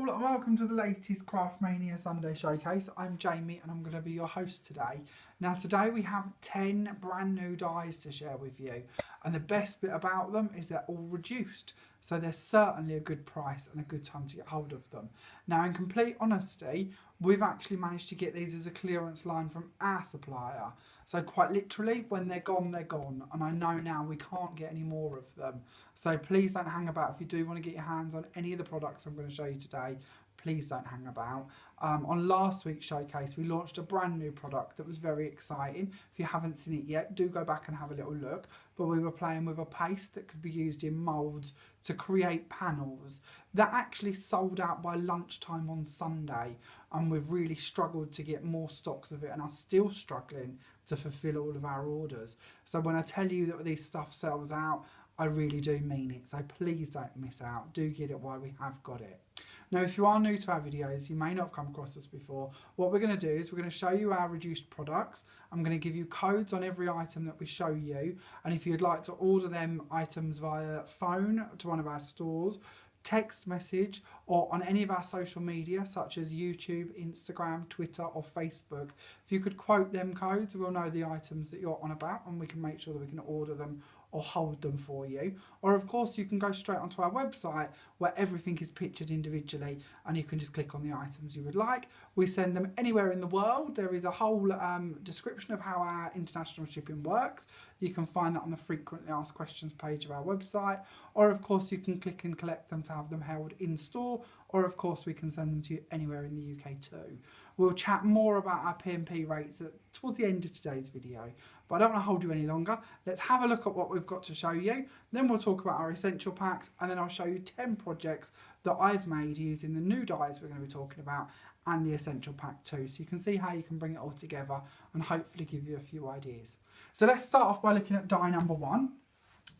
all, and welcome to the latest Craftmania Sunday Showcase. I'm Jamie and I'm going to be your host today. Now today we have 10 brand new dies to share with you, and the best bit about them is they're all reduced, so they're certainly a good price and a good time to get hold of them. Now in complete honesty, we've actually managed to get these as a clearance line from our supplier. So quite literally, when they're gone, and I know now we can't get any more of them. So please don't hang about. If you do want to get your hands on any of the products I'm going to show you today, please don't hang about. On last week's showcase, we launched a brand new product that was very exciting. If you haven't seen it yet, do go back and have a little look. But we were playing with a paste that could be used in moulds to create panels. That actually sold out by lunchtime on Sunday, and we've really struggled to get more stocks of it and are still struggling to fulfill all of our orders. So when I tell you that this stuff sells out, I really do mean it. So please don't miss out. Do get it while we have got it. Now, if you are new to our videos, you may not have come across us before, what we're going to do is we're going to show you our reduced products. I'm going to give you codes on every item that we show you. And if you'd like to order them items via phone to one of our stores, text message, or on any of our social media such as YouTube, Instagram, Twitter or Facebook, if you could quote them codes, we'll know the items that you're on about and we can make sure that we can order them or hold them for you. Or of course you can go straight onto our website where everything is pictured individually and you can just click on the items you would like. We send them anywhere in the world. There is a whole description of how our international shipping works. You can find that on the frequently asked questions page of our website, or of course you can click and collect them to have them held in store, or of course we can send them to you anywhere in the UK too. We'll chat more about our P&P rates towards the end of today's video, but I don't want to hold you any longer. Let's have a look at what we've got to show you. Then we'll talk about our essential packs, and then I'll show you 10 projects that I've made using the new dies we're going to be talking about and the essential pack too. So you can see how you can bring it all together and hopefully give you a few ideas. So let's start off by looking at die number 1.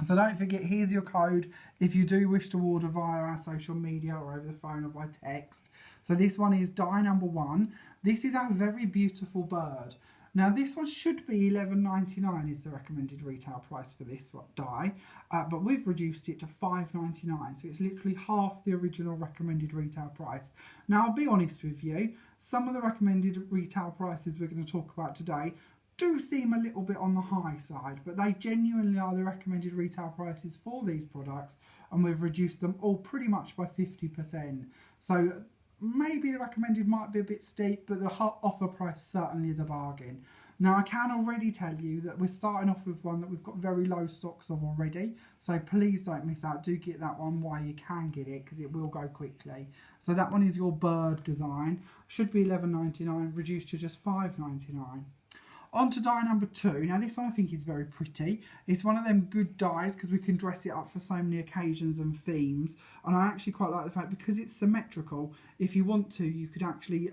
So don't forget, here's your code if you do wish to order via our social media or over the phone or by text. So this one is die number 1. This is our very beautiful bird. Now this one should be $11.99 is the recommended retail price for this die, but we've reduced it to $5.99, so it's literally half the original recommended retail price. Now I'll be honest with you, some of the recommended retail prices we're going to talk about today do seem a little bit on the high side, but they genuinely are the recommended retail prices for these products, and we've reduced them all pretty much by 50%. So maybe the recommended might be a bit steep, but the offer price certainly is a bargain. Now I can already tell you that we're starting off with one that we've got very low stocks of already, so please don't miss out. Do get that one while you can get it, because it will go quickly. So that one is your bird design, should be $11.99, reduced to just $5.99. On to die number 2. Now this one I think is very pretty. It's one of them good dies because we can dress it up for so many occasions and themes. And I actually quite like the fact, because it's symmetrical, if you want to, you could actually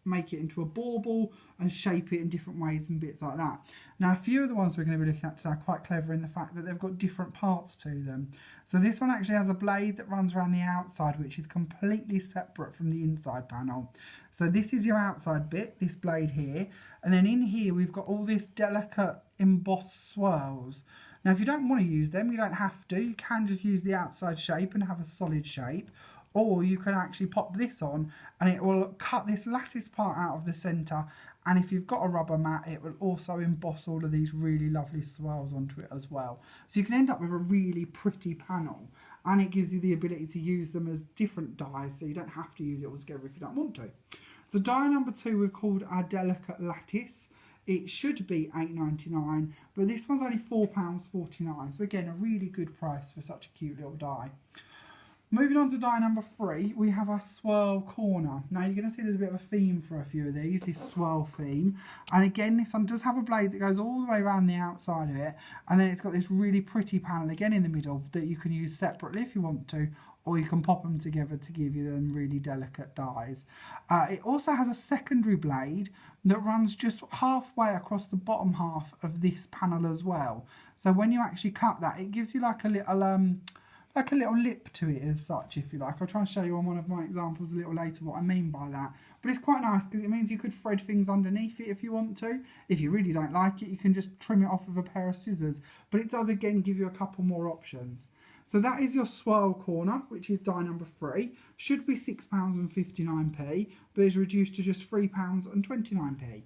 make it into a bauble and shape it in different ways and bits like that. Now a few of the ones we're going to be looking at today are quite clever in the fact that they've got different parts to them. So this one actually has a blade that runs around the outside, which is completely separate from the inside panel. So this is your outside bit, this blade here, and then in here we've got all this delicate embossed swirls. Now if you don't want to use them, you don't have to. You can just use the outside shape and have a solid shape, or you can actually pop this on and it will cut this lattice part out of the centre, and if you've got a rubber mat it will also emboss all of these really lovely swirls onto it as well. So you can end up with a really pretty panel, and it gives you the ability to use them as different dies, so you don't have to use it all together if you don't want to. So die number 2 we've called our delicate lattice. It should be $8.99, but this one's only £4.49, so again a really good price for such a cute little die. Moving on to die number 3, we have our swirl corner. Now you're going to see there's a bit of a theme for a few of these, this swirl theme. And again, this one does have a blade that goes all the way around the outside of it. And then it's got this really pretty panel again in the middle that you can use separately if you want to, or you can pop them together to give you them really delicate dies. It also has a secondary blade that runs just halfway across the bottom half of this panel as well. So when you actually cut that, it gives you like a little lip to it as such, if you like. I'll try and show you on one of my examples a little later what I mean by that. But it's quite nice because it means you could thread things underneath it if you want to. If you really don't like it, you can just trim it off with a pair of scissors. But it does again give you a couple more options. So that is your swirl corner, which is die number 3. Should be £6.59p, but is reduced to just £3.29p.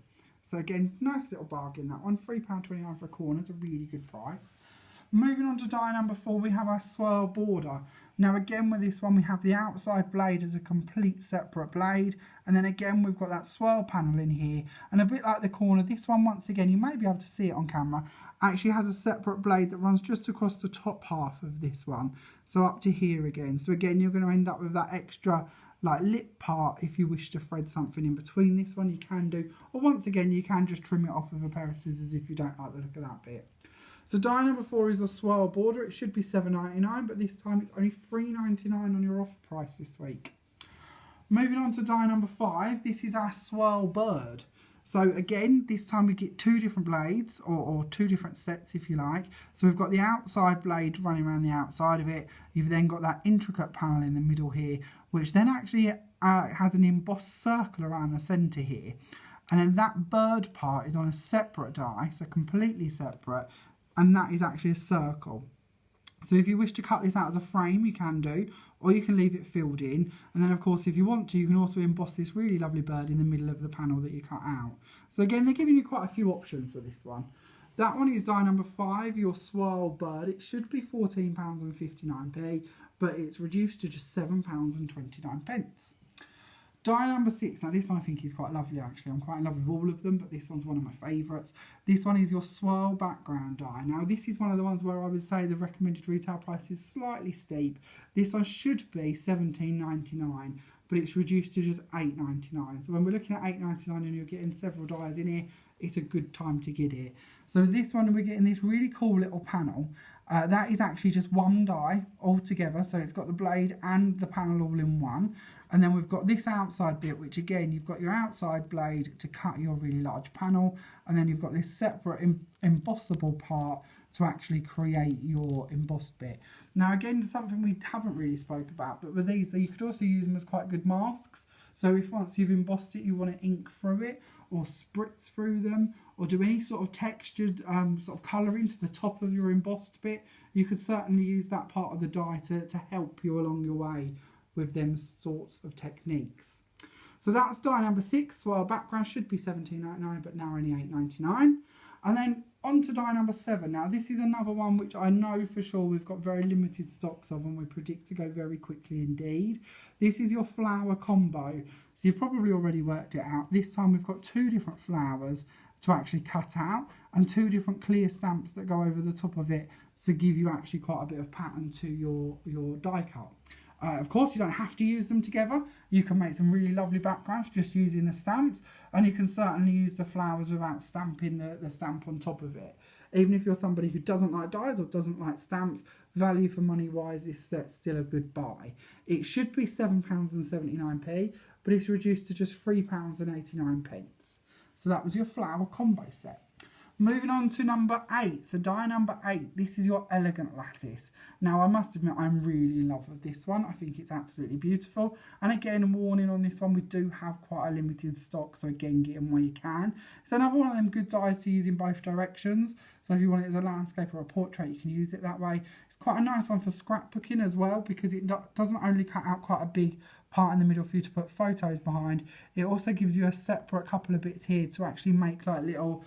So again, nice little bargain that one. £3.29 for a corner is a really good price. Moving on to die number 4, we have our swirl border. Now again with this one we have the outside blade as a complete separate blade, and then again we've got that swirl panel in here, and a bit like the corner, this one once again, you may be able to see it on camera, actually has a separate blade that runs just across the top half of this one, so up to here again. So again you're going to end up with that extra like lip part if you wish to thread something in between. This one you can do, or once again you can just trim it off with a pair of scissors if you don't like the look of that bit. So die number 4 is the swirl border. It should be £7.99, but this time it's only £3.99 on your offer price this week. Moving on to die number 5, this is our swirl bird. So again, this time we get 2 different blades, or 2 different sets if you like. So we've got the outside blade running around the outside of it. You've then got that intricate panel in the middle here, which then actually has an embossed circle around the centre here. And then that bird part is on a separate die, so completely separate, and that is actually a circle. So if you wish to cut this out as a frame, you can do, or you can leave it filled in. And then of course, if you want to, you can also emboss this really lovely bird in the middle of the panel that you cut out. So again, they're giving you quite a few options for this one. That one is die number 5, your swirl bird. It should be £14.59p, but it's reduced to just £7.29. Die number 6, now this one I think is quite lovely actually. I'm quite in love with all of them, but this one's one of my favourites. This one is your swirl background die. Now this is one of the ones where I would say the recommended retail price is slightly steep. This one should be £17.99, but it's reduced to just £8.99. So when we're looking at £8.99 and you're getting several dies in here, it's a good time to get it. So this one we're getting this really cool little panel. That is actually just one die altogether, so it's got the blade and the panel all in one. And then we've got this outside bit, which again, you've got your outside blade to cut your really large panel, and then you've got this separate embossable part to actually create your embossed bit. Now again, something we haven't really spoke about, but with these, you could also use them as quite good masks. So if once you've embossed it, you want to ink through it, or spritz through them, or do any sort of textured sort of colouring to the top of your embossed bit, you could certainly use that part of the die to help you along your way with them sorts of techniques. So that's die number 6. So our background should be £17.99, but now only £8.99. And then on to die number 7. Now this is another one which I know for sure we've got very limited stocks of, and we predict to go very quickly indeed. This is your flower combo. So you've probably already worked it out. This time we've got 2 different flowers to actually cut out, and 2 different clear stamps that go over the top of it to give you actually quite a bit of pattern to your die cut. Of course, you don't have to use them together. You can make some really lovely backgrounds just using the stamps, and you can certainly use the flowers without stamping the stamp on top of it. Even if you're somebody who doesn't like dies or doesn't like stamps, value for money wise, this set's still a good buy. It should be £7.79p, but it's reduced to just £3.89. So that was your flower combo set. Moving on to number 8, so die number 8, this is your elegant lattice. Now I must admit I'm really in love with this one. I think it's absolutely beautiful, and again, a warning on this one, we do have quite a limited stock, so again, get them where you can. It's another one of them good dies to use in both directions, so if you want it as a landscape or a portrait, you can use it that way. It's quite a nice one for scrapbooking as well, because it doesn't only cut out quite a big part in the middle for you to put photos behind, it also gives you a separate couple of bits here to actually make like little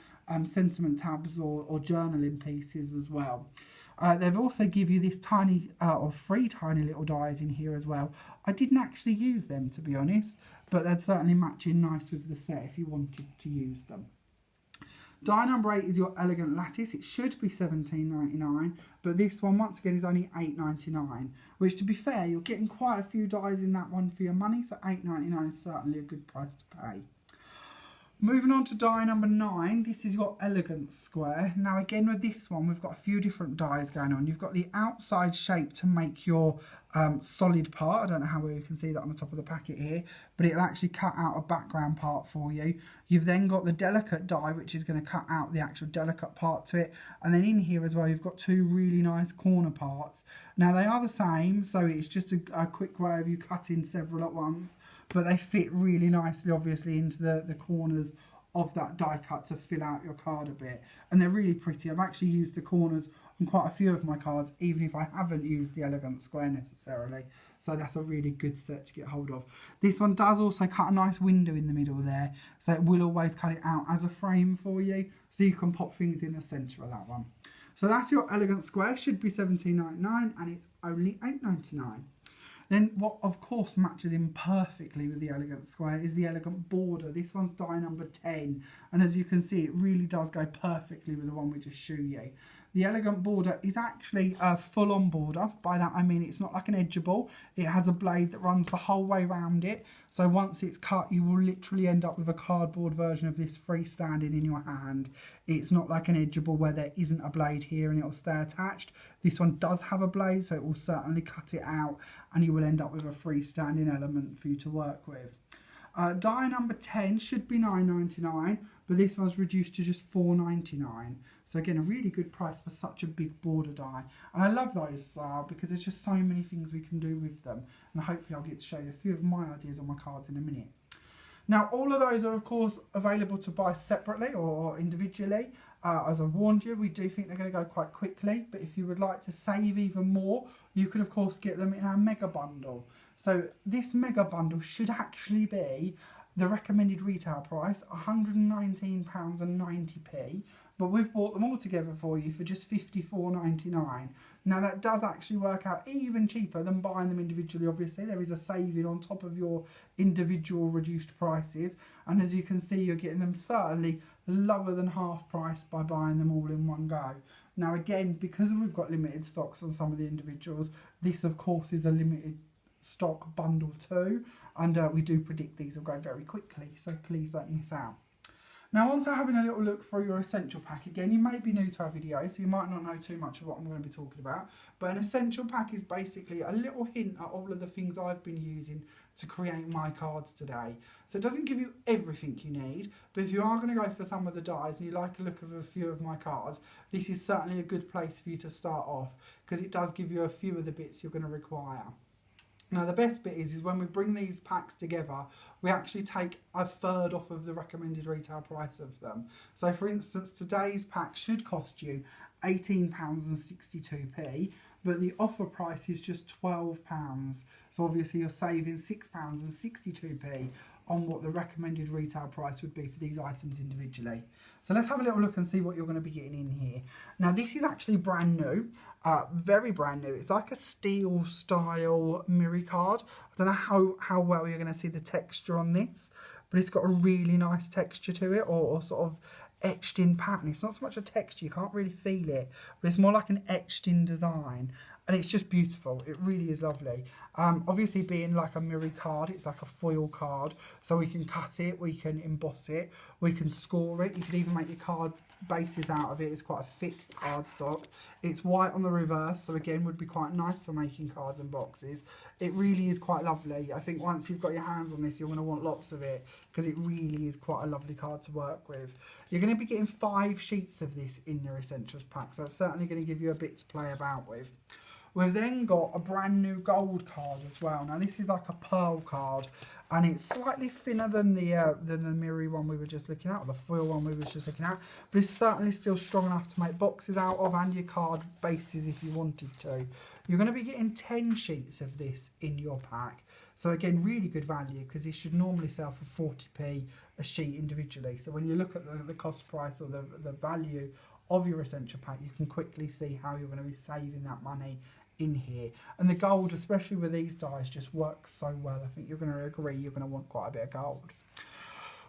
sentiment tabs or journaling pieces as well. They've also give you this tiny or 3 tiny little dies in here as well. I didn't actually use them, to be honest, but they'd certainly match in nice with the set if you wanted to use them. Die number 8 is your elegant lattice. It should be £17.99, but this one once again is only £8.99, which, to be fair, you're getting quite a few dies in that one for your money, so £8.99 is certainly a good price to pay. Moving on to die number 9, this is your elegant square. Now again with this one, we've got a few different dies going on. You've got the outside shape to make your solid part. I don't know how well you can see that on the top of the packet here, but it'll actually cut out a background part for you. You've then got the delicate die, which is going to cut out the actual delicate part to it. And then in here as well, you've got 2 really nice corner parts. Now they are the same, so it's just a quick way of you cutting several at once, but they fit really nicely, obviously, into the corners of that die cut to fill out your card a bit, and they're really pretty. I've actually used the corners on quite a few of my cards, even if I haven't used the elegant square necessarily. So that's a really good set to get hold of. This one does also cut a nice window in the middle there, so it will always cut it out as a frame for you, so you can pop things in the centre of that one. So that's your elegant square, should be $17.99 and it's only $8.99. Then what of course matches in perfectly with the elegant square is the elegant border. This one's die number 10, and as you can see it really does go perfectly with the one we just showed you. The elegant border is actually a full-on border. By that I mean it's not like an edgeable. It has a blade that runs the whole way around it. So once it's cut, you will literally end up with a cardboard version of this freestanding in your hand. It's not like an edgeable where there isn't a blade here and it will stay attached. This one does have a blade, so it will certainly cut it out and you will end up with a freestanding element for you to work with. Die number 10 should be $9.99, but this one's reduced to just $4.99. So again, a really good price for such a big border die. And I love those because there's just so many things we can do with them. And hopefully I'll get to show you a few of my ideas on my cards in a minute. Now, all of those are of course available to buy separately or individually. As I warned you, we do think they're going to go quite quickly, but if you would like to save even more, you could of course get them in our mega bundle. So this mega bundle should actually be the recommended retail price, £119.90, but we've bought them all together for you for just $54.99. Now that does actually work out even cheaper than buying them individually. Obviously there is a saving on top of your individual reduced prices, and as you can see you're getting them certainly lower than half price by buying them all in one go. Now again, because we've got limited stocks on some of the individuals, this of course is a limited stock bundle too, and we do predict these will go very quickly, so please don't miss out. Now on to having a little look through your essential pack. Again, you may be new to our video, so you might not know too much of what I'm going to be talking about, but an essential pack is basically a little hint at all of the things I've been using to create my cards today. So it doesn't give you everything you need, but if you are going to go for some of the dies and you like a look of a few of my cards, this is certainly a good place for you to start off, because it does give you a few of the bits you're going to require. Now the best bit is when we bring these packs together, we actually take a third off of the recommended retail price of them. So for instance, today's pack should cost you £18.62, but the offer price is just £12. So obviously you're saving £6.62 on what the recommended retail price would be for these items individually. So let's have a little look and see what you're going to be getting in here. Now this is actually brand new, very brand new. It's like a steel style mirror card. I don't know how well you're going to see the texture on this, but it's got a really nice texture to it, or sort of etched in pattern. It's not so much a texture, you can't really feel it, but it's more like an etched in design. And it's just beautiful. It really is lovely. Obviously being like a mirror card, it's like a foil card. So we can cut it, we can emboss it, we can score it. You can even make your card bases out of it. It's quite a thick cardstock. It's white on the reverse, so again would be quite nice for making cards and boxes. It really is quite lovely. I think once you've got your hands on this, you're going to want lots of it, because it really is quite a lovely card to work with. You're going to be getting 5 sheets of this in your Essentials pack, so it's certainly going to give you a bit to play about with. We've then got a brand new gold card as well. Now this is like a pearl card, and it's slightly thinner than the mirror one we were just looking at, or the foil one we were just looking at, but it's certainly still strong enough to make boxes out of, and your card bases if you wanted to. You're going to be getting 10 sheets of this in your pack. So again, really good value, because this should normally sell for 40p a sheet individually. So when you look at the cost price or the value of your essential pack, you can quickly see how you're going to be saving that money in here. And the gold, especially with these dies, just works so well. I think you're going to agree you're going to want quite a bit of gold.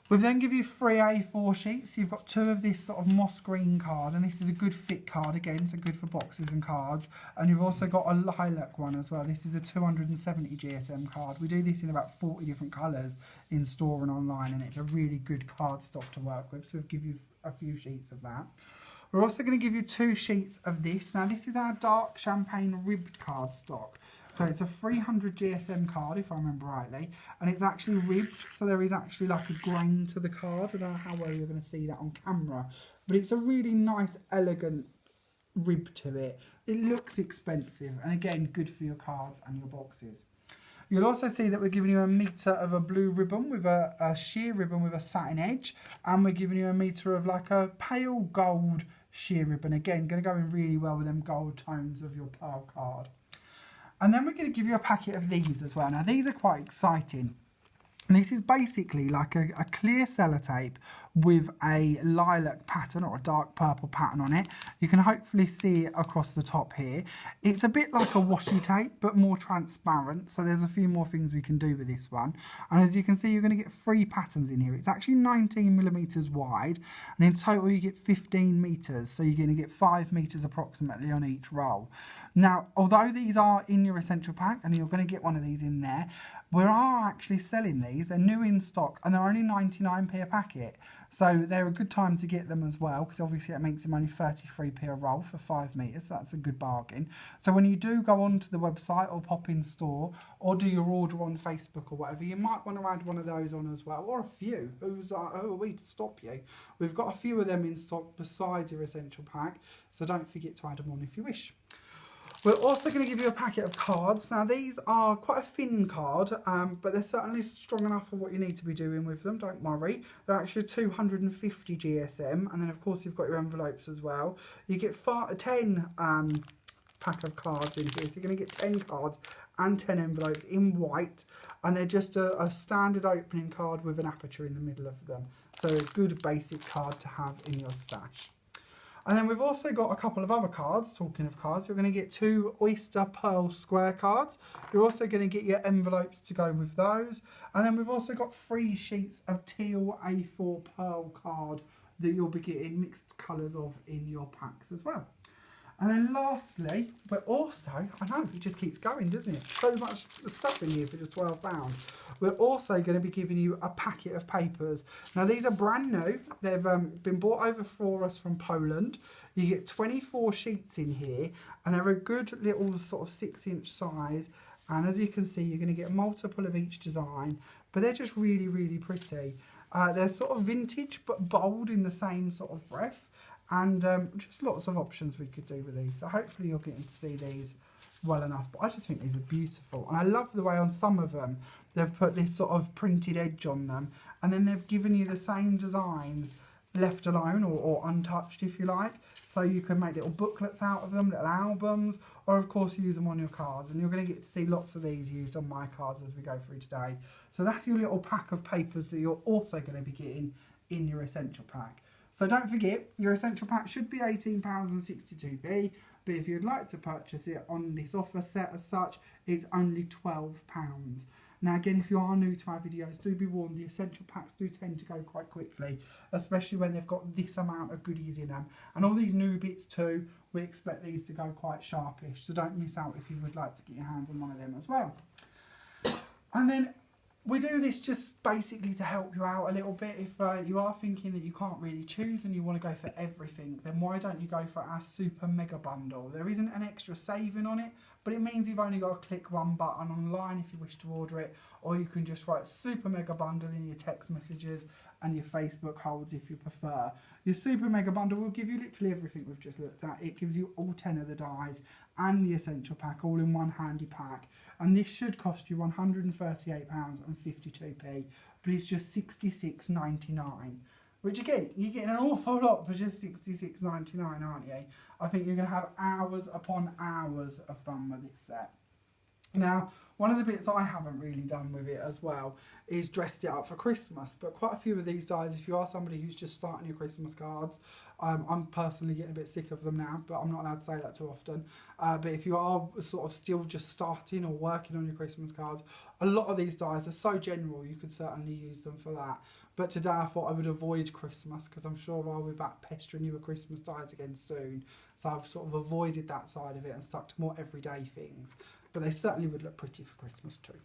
We've then give you 3 A4 sheets. You've got 2 of this sort of moss green card, and this is a good fit card again, so good for boxes and cards. And you've also got a lilac one as well. This is a 270 GSM card. We do this in about 40 different colours in store and online, and it's a really good card stock to work with. So we'll give you a few sheets of that. We're also going to give you 2 sheets of this. Now this is our dark champagne ribbed card stock. So it's a 300 GSM card, if I remember rightly, and it's actually ribbed, so there is actually like a grain to the card. I don't know how well you're going to see that on camera, but it's a really nice, elegant rib to it. It looks expensive, and again, good for your cards and your boxes. You'll also see that we're giving you a metre of a blue ribbon with a sheer ribbon with a satin edge, and we're giving you a metre of like a pale gold sheer ribbon. Again, going to go in really well with them gold tones of your pearl card. And then we're going to give you a packet of these as well. Now, these are quite exciting. And this is basically like a clear sellotape with a lilac pattern or a dark purple pattern on it. You can hopefully see it across the top here. It's a bit like a washi tape, but more transparent. So there's a few more things we can do with this one. And as you can see, you're going to get 3 patterns in here. It's actually 19 millimeters wide. And in total, you get 15 meters. So you're going to get 5 meters approximately on each roll. Now, although these are in your essential pack, and you're going to get one of these in there, we are actually selling these. They're new in stock, and they're only 99p a packet. So they're a good time to get them as well, because obviously it makes them only 33p a roll for 5 meters. So that's a good bargain. So when you do go onto the website or pop in store or do your order on Facebook or whatever, you might want to add one of those on as well, or a few. Who are we to stop you? We've got a few of them in stock besides your essential pack, so don't forget to add them on if you wish. We're also going to give you a packet of cards. Now, these are quite a thin card, but they're certainly strong enough for what you need to be doing with them, don't worry. They're actually 250 GSM, and then, of course, you've got your envelopes as well. You get 10 pack of cards in here, so you're going to get 10 cards and 10 envelopes in white, and they're just a standard opening card with an aperture in the middle of them. So a good basic card to have in your stash. And then we've also got a couple of other cards. Talking of cards, you're going to get 2 Oyster Pearl Square cards. You're also going to get your envelopes to go with those. And then we've also got 3 sheets of teal A4 Pearl card that you'll be getting mixed colours of in your packs as well. And then lastly, we're also, I know, it just keeps going, doesn't it? So much stuff in here for just £12. We're also going to be giving you a packet of papers. Now, these are brand new. They've been brought over for us from Poland. You get 24 sheets in here, and they're a good little sort of 6-inch size. And as you can see, you're going to get multiple of each design, but they're just really, really pretty. They're sort of vintage, but bold in the same sort of breath. And just lots of options we could do with these. So hopefully you're getting to see these well enough. But I just think these are beautiful. And I love the way on some of them they've put this sort of printed edge on them. And then they've given you the same designs left alone or untouched, if you like. So you can make little booklets out of them, little albums, or of course use them on your cards. And you're going to get to see lots of these used on my cards as we go through today. So that's your little pack of papers that you're also going to be getting in your essential pack. So don't forget, your essential pack should be £18.62p, but if you'd like to purchase it on this offer set as such, it's only £12. Now again, if you are new to our videos, do be warned, the essential packs do tend to go quite quickly, especially when they've got this amount of goodies in them. And all these new bits too, we expect these to go quite sharpish, so don't miss out if you would like to get your hands on one of them as well. And then we do this just basically to help you out a little bit. If you are thinking that you can't really choose and you want to go for everything, then why don't you go for our super mega bundle? There isn't an extra saving on it, but it means you've only got to click one button online if you wish to order it, or you can just write super mega bundle in your text messages and your Facebook holds if you prefer. Your super mega bundle will give you literally everything we've just looked at. It gives you all 10 of the dies and the essential pack all in one handy pack. And this should cost you £138.52p, but it's just £66.99. Which again, you're getting an awful lot for just £66.99, aren't you? I think you're going to have hours upon hours of fun with this set. Now, one of the bits I haven't really done with it as well is dressed it up for Christmas. But quite a few of these dies, if you are somebody who's just starting your Christmas cards, I'm personally getting a bit sick of them now, but I'm not allowed to say that too often. But if you are sort of still just starting or working on your Christmas cards, a lot of these dies are so general, you could certainly use them for that. But today I thought I would avoid Christmas because I'm sure I'll be back pestering you with Christmas dies again soon. So I've sort of avoided that side of it and stuck to more everyday things. But they certainly would look pretty for Christmas too.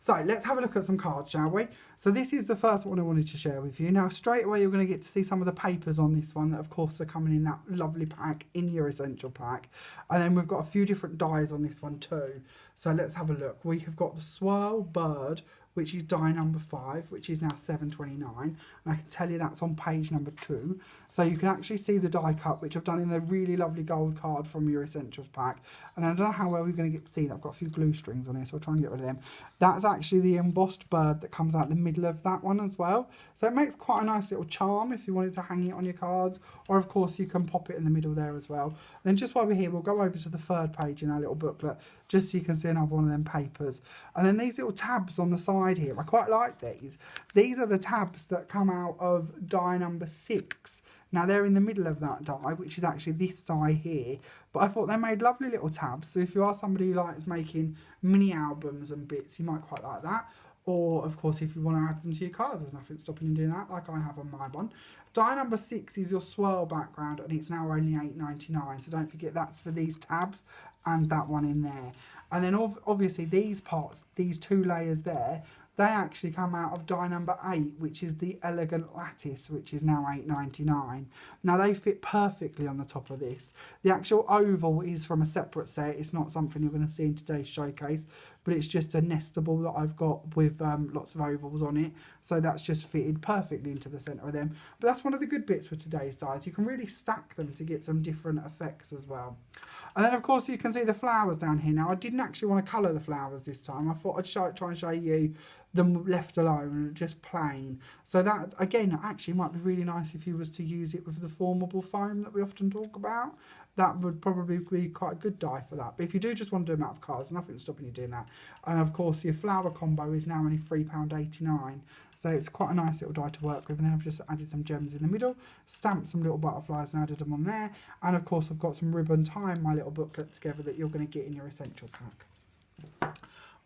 So let's have a look at some cards, shall we? So this is the first one I wanted to share with you. Now straight away you're going to get to see some of the papers on this one that of course are coming in that lovely pack in your essential pack. And then we've got a few different dies on this one too. So let's have a look. We have got the Swirl Bird which is die number 5, which is now 729. And I can tell you that's on page number 2. So you can actually see the die cut, which I've done in the really lovely gold card from your Essentials pack. And I don't know how well we're going to get to see that. I've got a few glue strings on here, so I'll try and get rid of them. That's actually the embossed bird that comes out the middle of that one as well. So it makes quite a nice little charm if you wanted to hang it on your cards. Or of course you can pop it in the middle there as well. And then just while we're here, we'll go over to the third page in our little booklet, just so you can see another one of them papers. And then these little tabs on the side here, I quite like these. These are the tabs that come out of die number 6. Now they're in the middle of that die, which is actually this die here. But I thought they made lovely little tabs. So if you are somebody who likes making mini albums and bits, you might quite like that. Or of course, if you want to add them to your cards, there's nothing stopping you doing that, like I have on my one. Die number 6 is your swirl background, and it's now only $8.99. So don't forget that's for these tabs and that one in there. And then obviously these parts, these 2 layers there, they actually come out of die number 8, which is the elegant lattice, which is now $8.99. Now they fit perfectly on the top of this. The actual oval is from a separate set. It's not something you're going to see in today's showcase, but it's just a nestable that I've got with lots of ovals on it. So that's just fitted perfectly into the centre of them. But that's one of the good bits with today's dies. You can really stack them to get some different effects as well. And then of course you can see the flowers down here. Now I didn't actually want to colour the flowers this time. I thought I'd try and show you them left alone, just plain. So that again actually might be really nice if you was to use it with the formable foam that we often talk about. That would probably be quite a good die for that. But if you do just want to do them out of cards, nothing's stopping you doing that. And of course your flower combo is now only £3.89. So it's quite a nice little die to work with. And then I've just added some gems in the middle, stamped some little butterflies and added them on there. And of course I've got some ribbon tying my little booklet together that you're going to get in your essential pack.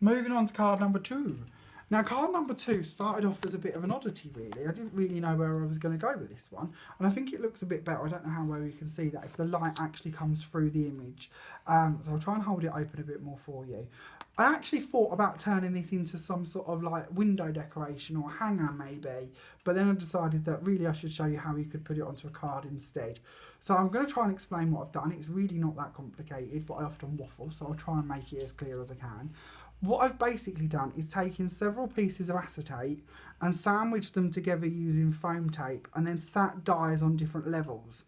Moving on to card number 2. Now card number 2 started off as a bit of an oddity really. I didn't really know where I was going to go with this one. And I think it looks a bit better. I don't know how well you can see that if the light actually comes through the image. So I'll try and hold it open a bit more for you. I actually thought about turning this into some sort of like window decoration or hanger maybe. But then I decided that really I should show you how you could put it onto a card instead. So I'm going to try and explain what I've done. It's really not that complicated, but I often waffle. So I'll try and make it as clear as I can. What I've basically done is taken several pieces of acetate and sandwiched them together using foam tape and then sat dies on different levels.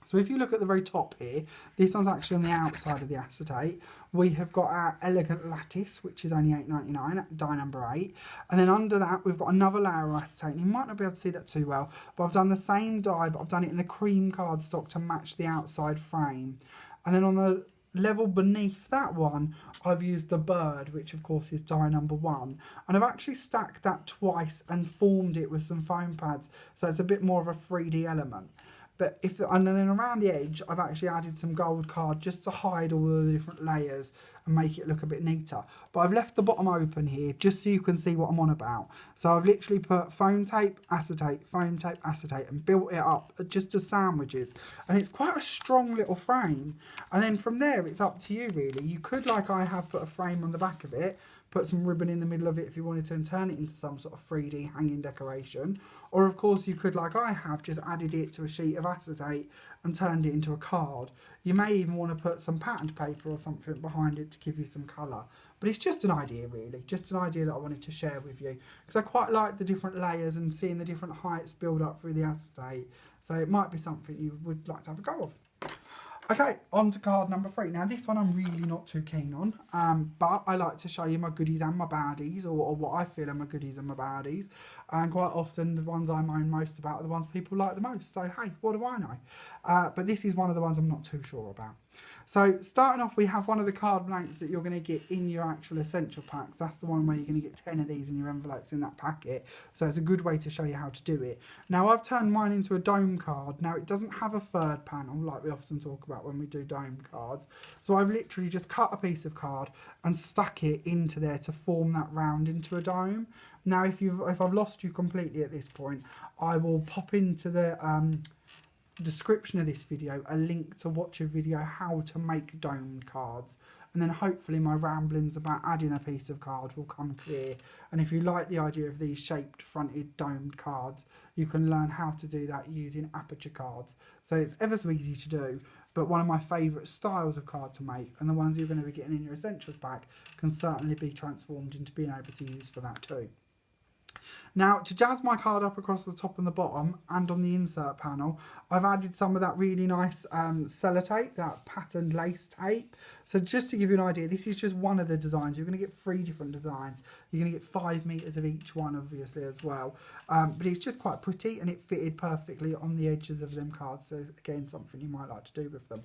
So if you look at the very top here, this one's actually on the outside of the acetate. We have got our elegant lattice, which is only $8.99, die number 8. And then under that, we've got another layer of acetate. You might not be able to see that too well, but I've done the same die, but I've done it in the cream cardstock to match the outside frame. And then on the level beneath that one, I've used the bird, which of course is die number 1, and I've actually stacked that twice and formed it with some foam pads, so it's a bit more of a 3D element. But and then around the edge, I've actually added some gold card just to hide all of the different layers and make it look a bit neater. But I've left the bottom open here just so you can see what I'm on about. So I've literally put foam tape, acetate, and built it up just as sandwiches. And it's quite a strong little frame. And then from there, it's up to you really. You could, like I have, put a frame on the back of it, put some ribbon in the middle of it if you wanted to, and turn it into some sort of 3D hanging decoration. Or of course you could, like I have, just added it to a sheet of acetate and turned it into a card. You may even want to put some patterned paper or something behind it to give you some colour. But it's just an idea really, just an idea that I wanted to share with you. Because I quite like the different layers and seeing the different heights build up through the acetate. So it might be something you would like to have a go of. Okay, on to card number 3. Now this one I'm really not too keen on, but I like to show you my goodies and my baddies, or what I feel are my goodies and my baddies. And quite often the ones I moan most about are the ones people like the most. So hey, what do I know? But this is one of the ones I'm not too sure about. So starting off, we have one of the card blanks that you're going to get in your actual essential packs. That's the one where you're going to get 10 of these in your envelopes in that packet. So it's a good way to show you how to do it. Now I've turned mine into a dome card. Now it doesn't have a third panel like we often talk about when we do dome cards. So I've literally just cut a piece of card and stuck it into there to form that round into a dome. Now if I've lost you completely at this point, I will pop into the description of this video a link to watch a video how to make domed cards, and then hopefully my ramblings about adding a piece of card will come clear. And if you like the idea of these shaped fronted domed cards, you can learn how to do that using aperture cards. So it's ever so easy to do. but one of my favourite styles of card to make, and the ones you're going to be getting in your essentials pack can certainly be transformed into being able to use for that too. Now, to jazz my card up across the top and the bottom and on the insert panel, I've added some of that really nice sellotape, that patterned lace tape. So just to give you an idea, this is just one of the designs. You're going to get 3 different designs. You're going to get 5 meters of each one, obviously, as well. But it's just quite pretty, and it fitted perfectly on the edges of them cards. So again, something you might like to do with them.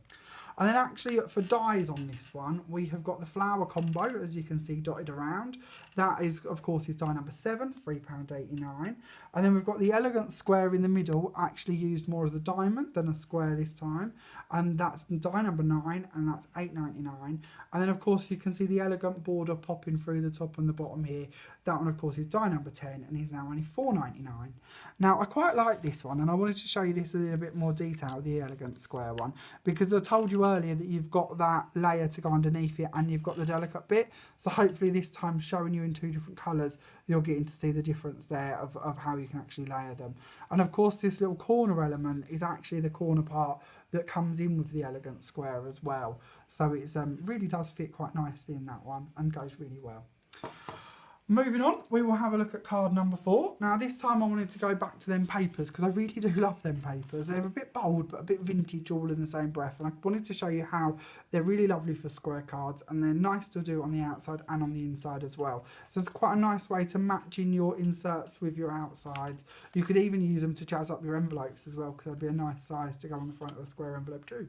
And then actually for dies on this one, we have got the flower combo, as you can see, dotted around. That is, of course, is die number 7, £3.89. And then we've got the elegant square in the middle, actually used more as a diamond than a square this time. And that's die number 9, and that's £8.99. And then, of course, you can see the elegant border popping through the top and the bottom here. That one, of course, is die number 10, and is now only £4.99. Now, I quite like this one, and I wanted to show you this in a bit more detail, the elegant square one, because I told you earlier that you've got that layer to go underneath it, and you've got the delicate bit. So hopefully this time, showing you in 2 different colours, you're getting to see the difference there of how you can actually layer them. And of course, this little corner element is actually the corner part that comes in with the elegant square as well. So it's really does fit quite nicely in that one and goes really well. Moving on, we will have a look at card number 4. Now this time I wanted to go back to them papers, because I really do love them papers. They're a bit bold but a bit vintage all in the same breath, and I wanted to show you how they're really lovely for square cards, and they're nice to do on the outside and on the inside as well. So it's quite a nice way to match in your inserts with your outsides. You could even use them to jazz up your envelopes as well, because they'd be a nice size to go on the front of a square envelope too.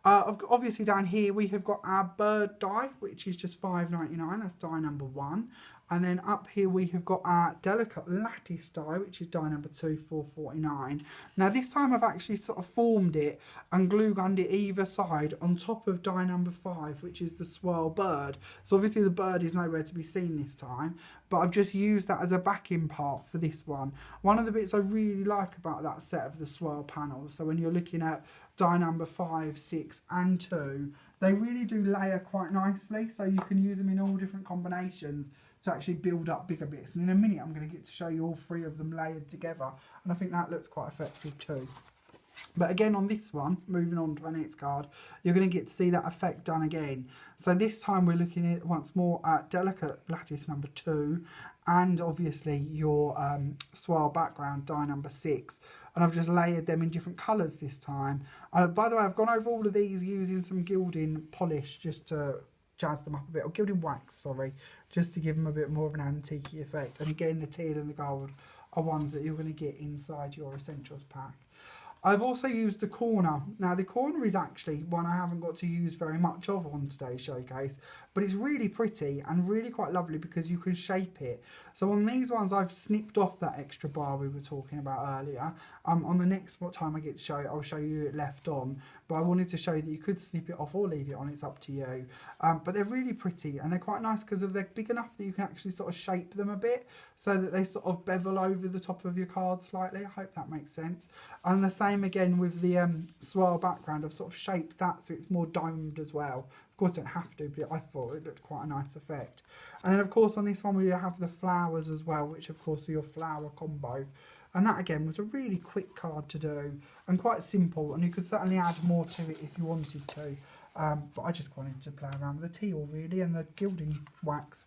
Obviously down here we have got our bird die, which is just £5.99. That's die number 1. And then up here we have got our delicate lattice die, which is die number 2, £4.49. Now this time I've actually sort of formed it and glue gunned it either side on top of die number 5, which is the swirl bird. So obviously the bird is nowhere to be seen this time, but I've just used that as a backing part for this one. One of the bits I really like about that set of the swirl panels, so when you're looking at die number 5, 6 and 2, they really do layer quite nicely, so you can use them in all different combinations to actually build up bigger bits. And in a minute I'm going to get to show you all 3 of them layered together, and I think that looks quite effective too. But again, on this one, moving on to our next card, you're going to get to see that effect done again. So this time we're looking at once more at delicate lattice number 2, and obviously your swirl background die number 6. And I've just layered them in different colours this time. By the way, I've gone over all of these using some gilding polish just to jazz them up a bit, or gilding wax, sorry, just to give them a bit more of an antique effect. And again, the teal and the gold are ones that you're going to get inside your essentials pack. I've also used the corner. Now the corner is actually one I haven't got to use very much of on today's showcase, but it's really pretty and really quite lovely because you can shape it. So on these ones I've snipped off that extra bar we were talking about earlier. On the next time I get to show it, I'll show you it left on, but I wanted to show you that you could snip it off or leave it on, it's up to you. But they're really pretty and they're quite nice because they're big enough that you can actually sort of shape them a bit so that they sort of bevel over the top of your card slightly. I hope that makes sense. And the same again with the swirl background. I've sort of shaped that so it's more domed as well. Of course, don't have to, but I thought it looked quite a nice effect. And then, of course, on this one we have the flowers as well, which of course are your flower combo. And that again was a really quick card to do and quite simple, and you could certainly add more to it if you wanted to. But I just wanted to play around with the teal really and the gilding wax.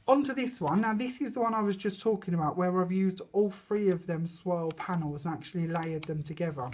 Onto this one. Now this is the one I was just talking about, where I've used all 3 of them swirl panels and actually layered them together.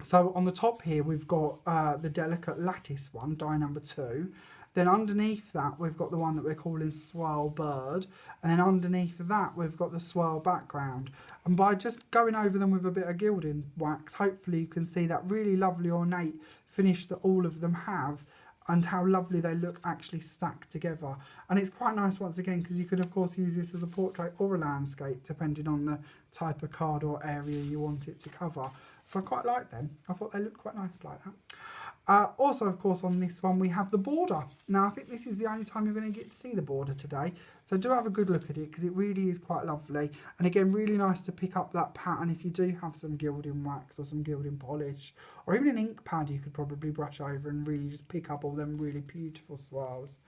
So on the top here we've got the delicate lattice one, die number 2. Then underneath that we've got the one that we're calling swirl bird, and then underneath that we've got the swirl background. And by just going over them with a bit of gilding wax, hopefully you can see that really lovely ornate finish that all of them have, and how lovely they look actually stacked together. And it's quite nice once again because you could of course use this as a portrait or a landscape depending on the type of card or area you want it to cover. So I quite like them. I thought they looked quite nice like that. Also, of course, on this one we have the border. Now I think this is the only time you're going to get to see the border today. So do have a good look at it because it really is quite lovely. And again, really nice to pick up that pattern if you do have some gilding wax or some gilding polish, or even an ink pad you could probably brush over and really just pick up all them really beautiful swirls.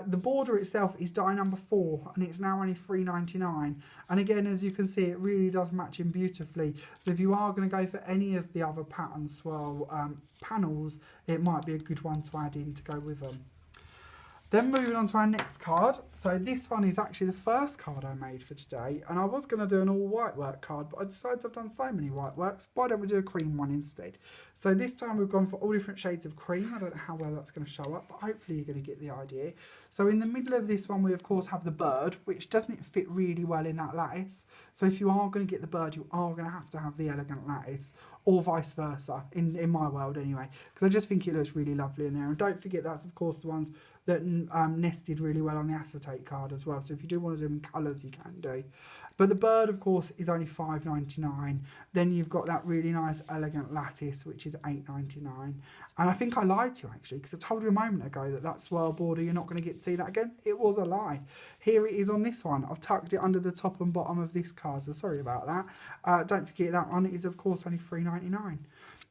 The border itself is die number 4 and it's now only £3.99. And again, as you can see, it really does match in beautifully. So if you are going to go for any of the other pattern swirl panels, it might be a good one to add in to go with them. Then moving on to our next card. So this one is actually the first card I made for today, and I was going to do an all white work card, but I decided I've done so many white works, why don't we do a cream one instead? So this time we've gone for all different shades of cream. I don't know how well that's going to show up, but hopefully you're going to get the idea. So in the middle of this one we of course have the bird, which doesn't fit really well in that lattice. So if you are going to get the bird, you are going to have the elegant lattice, or vice versa, in my world anyway, because I just think it looks really lovely in there. And don't forget that's of course the ones that nested really well on the acetate card as well. So if you do want to do them in colours, you can do. But the bird, of course, is only £5.99. Then you've got that really nice elegant lattice, which is £8.99. And I think I lied to you, actually, because I told you a moment ago that that swirl border, you're not going to get to see that again. It was a lie. Here it is on this one. I've tucked it under the top and bottom of this card, so sorry about that. Don't forget that one is, of course, only £3.99.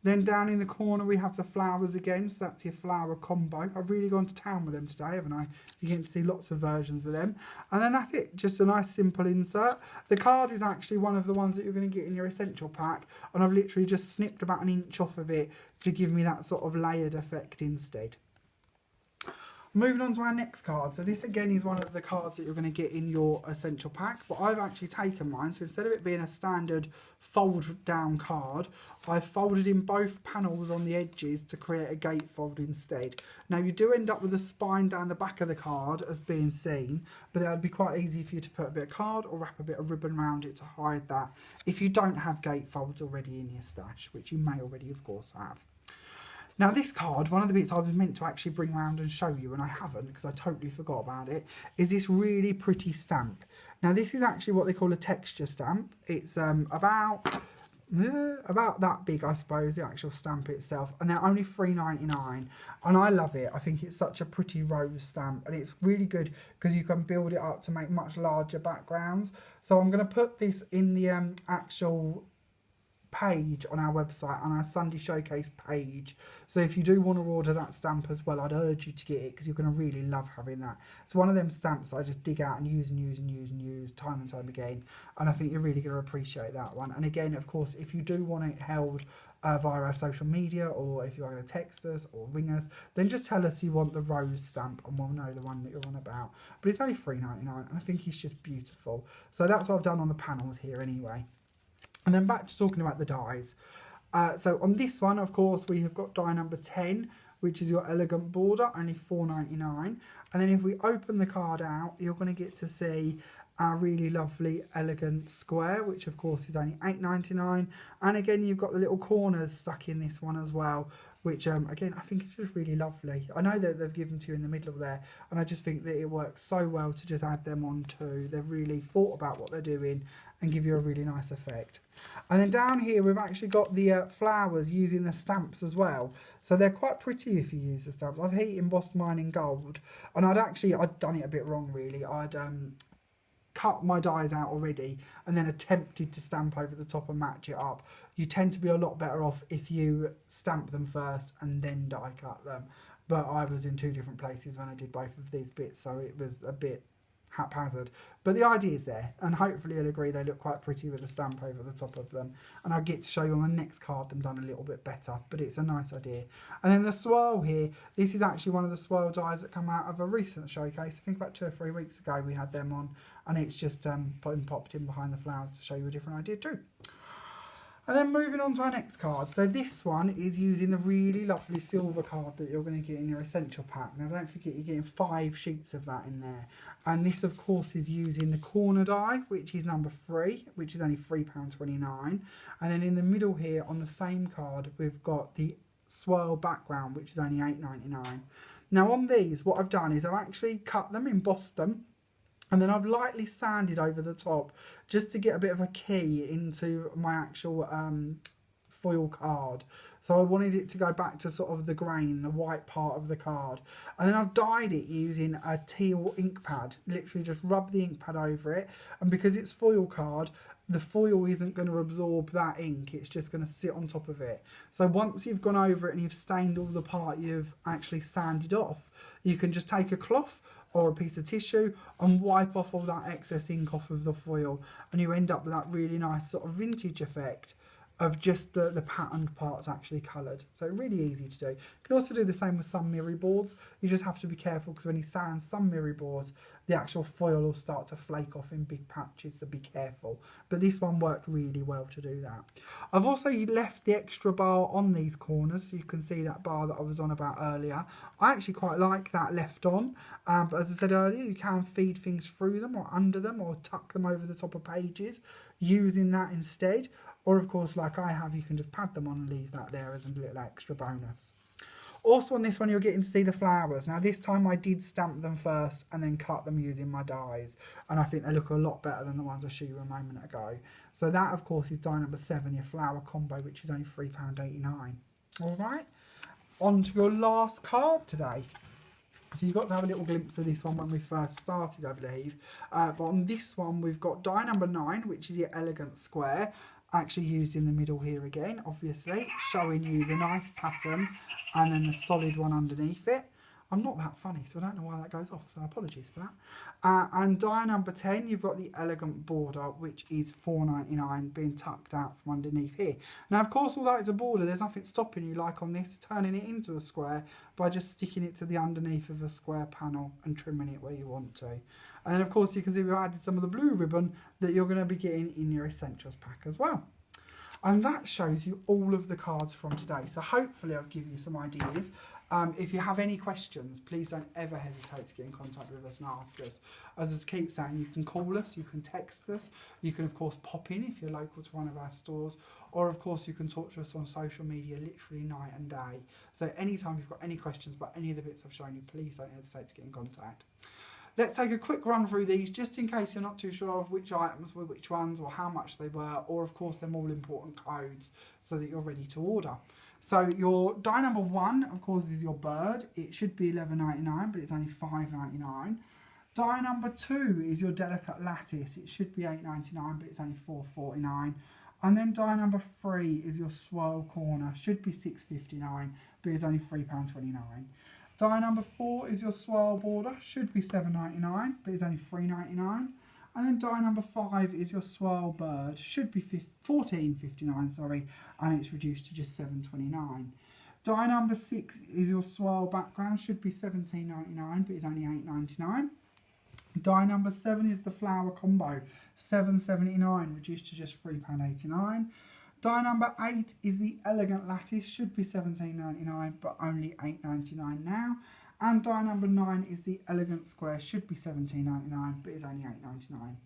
Then down in the corner we have the flowers again, so that's your flower combo. I've really gone to town with them today, haven't I? You're going to see lots of versions of them. And then that's it, just a nice simple insert. The card is actually one of the ones that you're going to get in your essential pack, and I've literally just snipped about an inch off of it to give me that sort of layered effect instead. Moving on to our next card. So this again is one of the cards that you're going to get in your essential pack, but I've actually taken mine. So instead of it being a standard fold down card, I've folded in both panels on the edges to create a gatefold instead. Now you do end up with a spine down the back of the card as being seen, but that would be quite easy for you to put a bit of card or wrap a bit of ribbon around it to hide that if you don't have gatefolds already in your stash, which you may already of course have. Now this card, one of the bits I was meant to actually bring around and show you, and I haven't because I totally forgot about it, is this really pretty stamp. Now this is actually what they call a texture stamp. It's about that big, I suppose, the actual stamp itself, and they're only £3.99, and I love it. I think it's such a pretty rose stamp, and it's really good because you can build it up to make much larger backgrounds. So I'm going to put this in the actual page on our website, on our Sunday Showcase page. So if you do want to order that stamp as well, I'd urge you to get it because you're going to really love having that. It's one of them stamps I just dig out and use and use and use and use time and time again, and I think you're really going to appreciate that one. And again, of course, if you do want it held via our social media, or if you are going to text us or ring us, then just tell us you want the rose stamp and we'll know the one that you're on about. But it's only £3.99 and I think it's just beautiful. So that's what I've done on the panels here anyway. And then back to talking about the dies. So on this one, of course, we have got die number 10, which is your elegant border, only £4.99. And then if we open the card out, you're going to get to see our really lovely elegant square, which of course is only £8.99. And again, you've got the little corners stuck in this one as well, which again, I think is just really lovely. I know that they've given to you in the middle there, and I just think that it works so well to just add them on too. They've really thought about what they're doing and give you a really nice effect. And then down here we've actually got the flowers using the stamps as well. So they're quite pretty if you use the stamps. I've heat embossed mine in gold, and I'd done it a bit wrong really. I'd cut my dies out already and then attempted to stamp over the top and match it up. You tend to be a lot better off if you stamp them first and then die cut them. But I was in 2 different places when I did both of these bits, so it was a bit haphazard. But the idea is there, and hopefully you'll agree they look quite pretty with a stamp over the top of them. And I'll get to show you on the next card them done a little bit better, but it's a nice idea. And then the swirl here, this is actually one of the swirl dies that come out of a recent showcase. I think about 2 or 3 weeks ago we had them on, and it's just popped in behind the flowers to show you a different idea too. And then moving on to our next card. So this one is using the really lovely silver card that you're going to get in your essential pack. Now don't forget you're getting 5 sheets of that in there. And this of course is using the corner die, which is number 3, which is only £3.29. And then in the middle here on the same card we've got the swirl background, which is only £8.99. Now on these, what I've done is I've actually cut them, embossed them, and then I've lightly sanded over the top just to get a bit of a key into my actual foil card. So I wanted it to go back to sort of the grain, the white part of the card. And then I've dyed it using a teal ink pad. Literally just rub the ink pad over it. And because it's foil card, the foil isn't going to absorb that ink, it's just going to sit on top of it. So once you've gone over it and you've stained all the part you've actually sanded off, you can just take a cloth or a piece of tissue and wipe off all that excess ink off of the foil, and you end up with that really nice sort of vintage effect of just the patterned parts actually coloured. So really easy to do. You can also do the same with some mirror boards. You just have to be careful because when you sand some mirror boards, the actual foil will start to flake off in big patches, so be careful. But this one worked really well to do that. I've also left the extra bar on these corners, so you can see that bar that I was on about earlier. I actually quite like that left on, but as I said earlier, you can feed things through them or under them or tuck them over the top of pages using that instead. Or of course, like I have, you can just pad them on and leave that there as a little extra bonus. Also on this one, you're getting to see the flowers. Now this time I did stamp them first and then cut them using my dies. And I think they look a lot better than the ones I showed you a moment ago. So that of course is die number 7, your flower combo, which is only £3.89. All right, on to your last card today. So you got to have a little glimpse of this one when we first started, I believe. But on this one, we've got die number 9, which is your elegant square. Actually used in the middle here again, obviously, showing you the nice pattern and then the solid one underneath it. I'm not that funny, so I don't know why that goes off, so apologies for that. And die number 10, you've got the elegant border, which is £4.99, being tucked out from underneath here. Now, of course, although it's a border, there's nothing stopping you, like on this, turning it into a square by just sticking it to the underneath of a square panel and trimming it where you want to. And then, of course, you can see we've added some of the blue ribbon that you're going to be getting in your Essentials pack as well. And that shows you all of the cards from today. So hopefully I've given you some ideas. If you have any questions, please don't ever hesitate to get in contact with us and ask us. As I keep saying, you can call us, you can text us, you can of course pop in if you're local to one of our stores, or of course you can talk to us on social media literally night and day. So anytime you've got any questions about any of the bits I've shown you, please don't hesitate to get in contact. Let's take a quick run through these just in case you're not too sure of which items were which ones or how much they were, or of course them all important codes so that you're ready to order. So your die number 1, of course, is your bird. It should be £11.99, but it's only £5.99. Die number 2 is your delicate lattice. It should be £8.99, but it's only £4.49. And then die number 3 is your swirl corner. Should be £6.59, but it's only £3.29. Die number 4 is your swirl border. Should be £7.99, but it's only £3.99. And then die number 5 is your swirl bird. Should be £14.59, sorry, and it's reduced to just £7.29. Die number 6 is your swirl background. Should be £17.99, but it's only £8.99. Die number 7 is the flower combo. £7.79, reduced to just £3.89. Die number 8 is the elegant lattice. Should be £17.99, but only £8.99 now. And die number 9 is the elegant square. Should be £17.99, but it's only £8.99.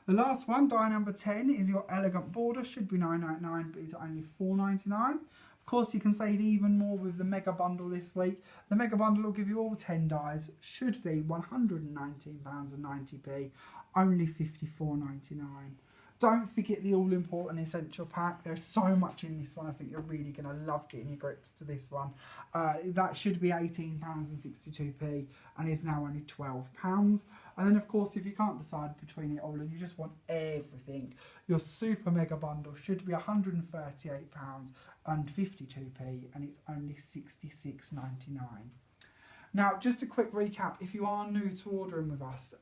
The last one, die number 10, is your elegant border. Should be £9.99, but it's only £4.99. Of course, you can save even more with the mega bundle this week. The mega bundle will give you all 10 dies. Should be £119.90p, only £54.99. Don't forget the all-important essential pack. There's so much in this one. I think you're really going to love getting your grips to this one. That should be £18.62p and is now only £12. And then, of course, if you can't decide between it all and you just want everything, your super mega bundle should be £138.52p and it's only £66.99. Now, just a quick recap, if you are new to ordering with us,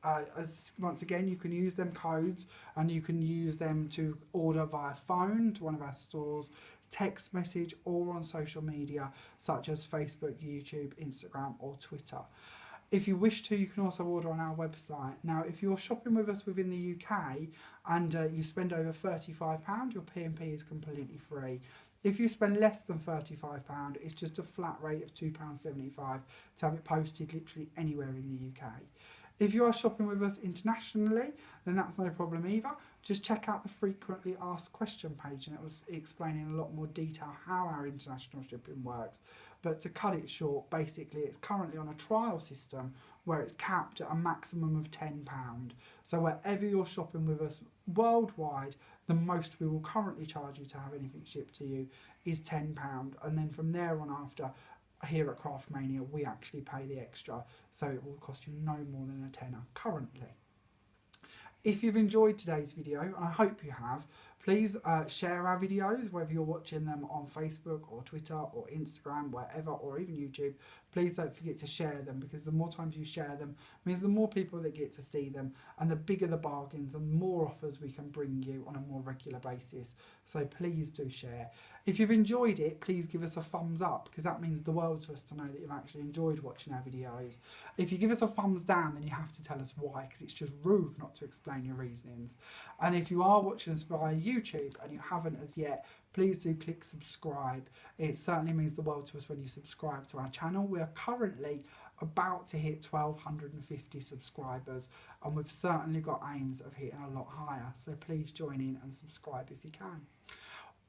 once again, you can use them codes and you can use them to order via phone to one of our stores, text message, or on social media such as Facebook, YouTube, Instagram, or Twitter. If you wish to, you can also order on our website. Now, if you're shopping with us within the UK and you spend over £35, your P&P is completely free. If you spend less than £35, it's just a flat rate of £2.75 to have it posted literally anywhere in the UK. If you are shopping with us internationally, then that's no problem either. Just check out the frequently asked question page and it was explaining in a lot more detail how our international shipping works. But to cut it short, basically it's currently on a trial system where it's capped at a maximum of £10. So wherever you're shopping with us worldwide, the most we will currently charge you to have anything shipped to you is £10. And then from there on after, here at Craftmania, we actually pay the extra. So it will cost you no more than a tenner currently. If you've enjoyed today's video, and I hope you have, please share our videos, whether you're watching them on Facebook or Twitter or Instagram, wherever, or even YouTube. Please don't forget to share them, because the more times you share them means the more people that get to see them, and the bigger the bargains and more offers we can bring you on a more regular basis. So please do share. If you've enjoyed it, please give us a thumbs up, because that means the world to us to know that you've actually enjoyed watching our videos. If you give us a thumbs down, then you have to tell us why, because it's just rude not to explain your reasonings. And if you are watching us via YouTube and you haven't as yet, please do click subscribe. It certainly means the world to us when you subscribe to our channel. We are currently about to hit 1,250 subscribers, and we've certainly got aims of hitting a lot higher. So please join in and subscribe if you can.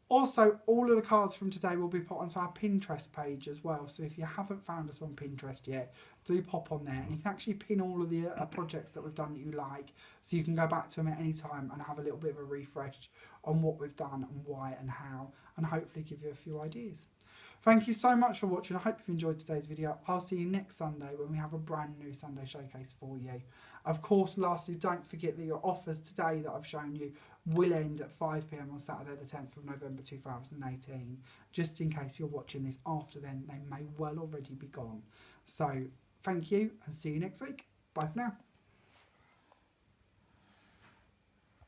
Also, all of the cards from today will be put onto our Pinterest page as well. So if you haven't found us on Pinterest yet, do pop on there, and you can actually pin all of the projects that we've done that you like, so you can go back to them at any time and have a little bit of a refresh on what we've done and why and how, and hopefully give you a few ideas. Thank you so much for watching. I hope you've enjoyed today's video. I'll see you next Sunday when we have a brand new Sunday showcase for you. Of course, lastly, don't forget that your offers today that I've shown you will end at 5 p.m. on Saturday the 10th of November 2018. Just in case you're watching this after then, they may well already be gone. So thank you, and see you next week. Bye for now.